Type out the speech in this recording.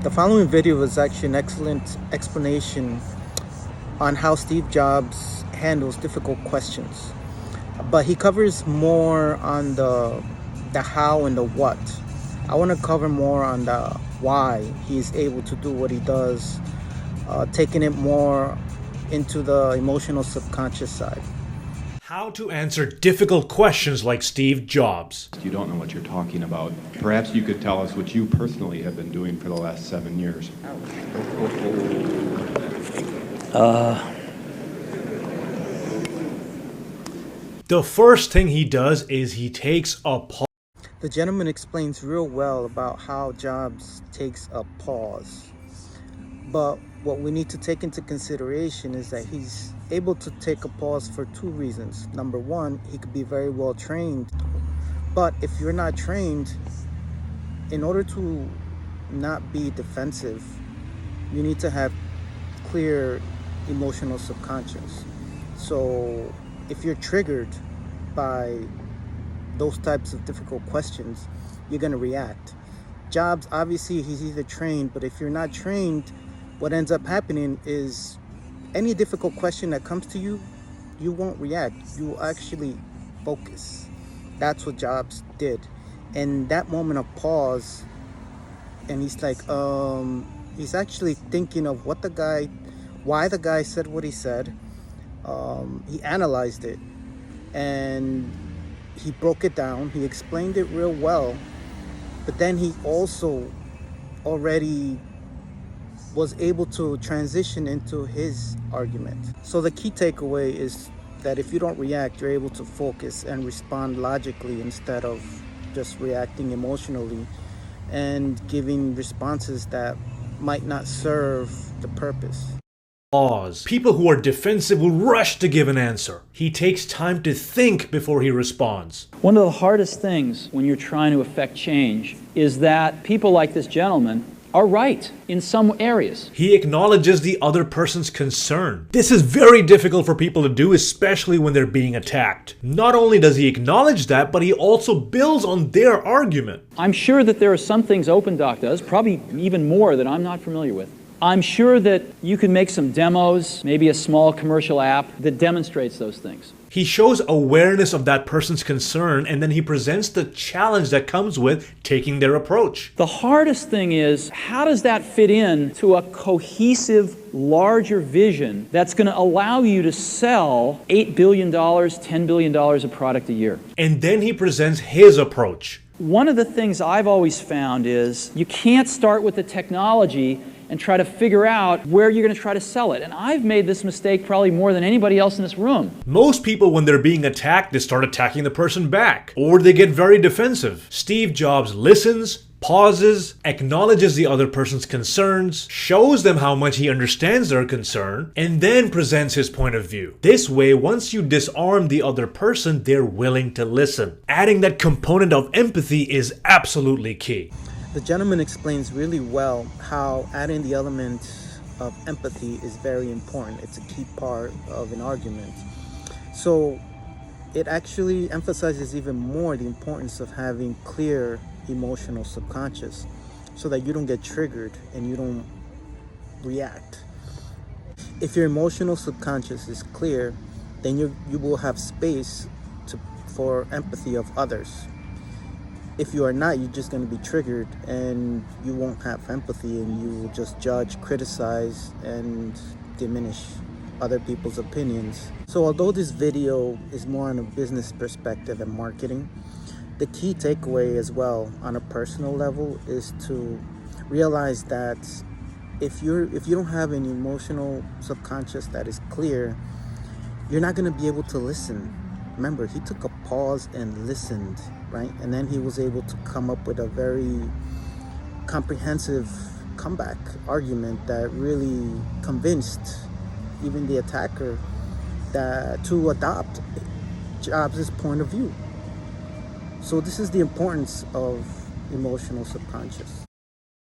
The following video is actually an excellent explanation on how Steve Jobs handles difficult questions. But he covers more on the how and the what. I want to cover more on the why he's able to do what he does, taking it more into the emotional subconscious side. How to answer difficult questions like Steve Jobs. You don't know what you're talking about. Perhaps you could tell us what you personally have been doing for the last 7 years. The first thing he does is he takes a pause. The gentleman explains real well about how Jobs takes a pause. But what we need to take into consideration is that he's able to take a pause for two reasons. Number one, he could be very well trained. But if you're not trained, in order to not be defensive, you need to have clear emotional subconscious. So if you're triggered by those types of difficult questions, you're going to react. Jobs, obviously, he's either trained, but if you're not trained, what ends up happening is any difficult question that comes to you, you won't react. You will actually focus. That's what Jobs did. And that moment of pause, and he's like, he's actually thinking of why the guy said what he said. He analyzed it and he broke it down. He explained it real well, but then he also already was able to transition into his argument. So the key takeaway is that if you don't react, you're able to focus and respond logically instead of just reacting emotionally and giving responses that might not serve the purpose. People who are defensive will rush to give an answer. He takes time to think before he responds. One of the hardest things when you're trying to affect change is that people like this gentleman are right in some areas. He acknowledges the other person's concern. This is very difficult for people to do, especially when they're being attacked. Not only does he acknowledge that, but he also builds on their argument. I'm sure that there are some things OpenDoc does, probably even more that I'm not familiar with. I'm sure that you can make some demos, maybe a small commercial app that demonstrates those things. He shows awareness of that person's concern, and then he presents the challenge that comes with taking their approach. The hardest thing is, how does that fit in to a cohesive, larger vision that's going to allow you to sell $8 billion, $10 billion of product a year? And then he presents his approach. One of the things I've always found is you can't start with the technology and try to figure out where you're going to try to sell it. And I've made this mistake probably more than anybody else in this room. Most people, when they're being attacked, they start attacking the person back, or they get very defensive. Steve Jobs listens, pauses, acknowledges the other person's concerns, shows them how much he understands their concern, and then presents his point of view. This way, once you disarm the other person, they're willing to listen. Adding that component of empathy is absolutely key. The gentleman explains really well how adding the element of empathy is very important. It's a key part of an argument. So it actually emphasizes even more the importance of having clear emotional subconscious so that you don't get triggered and you don't react. If your emotional subconscious is clear, then you will have space for empathy of others. If you are not, you're just going to be triggered and you won't have empathy, and you will just judge, criticize, and diminish other people's opinions. So although this video is more on a business perspective and marketing, the key takeaway as well on a personal level is to realize that if you don't have an emotional subconscious that is clear, you're not going to be able to listen. Remember, he took a pause and listened, right? And then he was able to come up with a very comprehensive comeback argument that really convinced even the attacker to adopt Jobs' point of view. So this is the importance of emotional subconscious.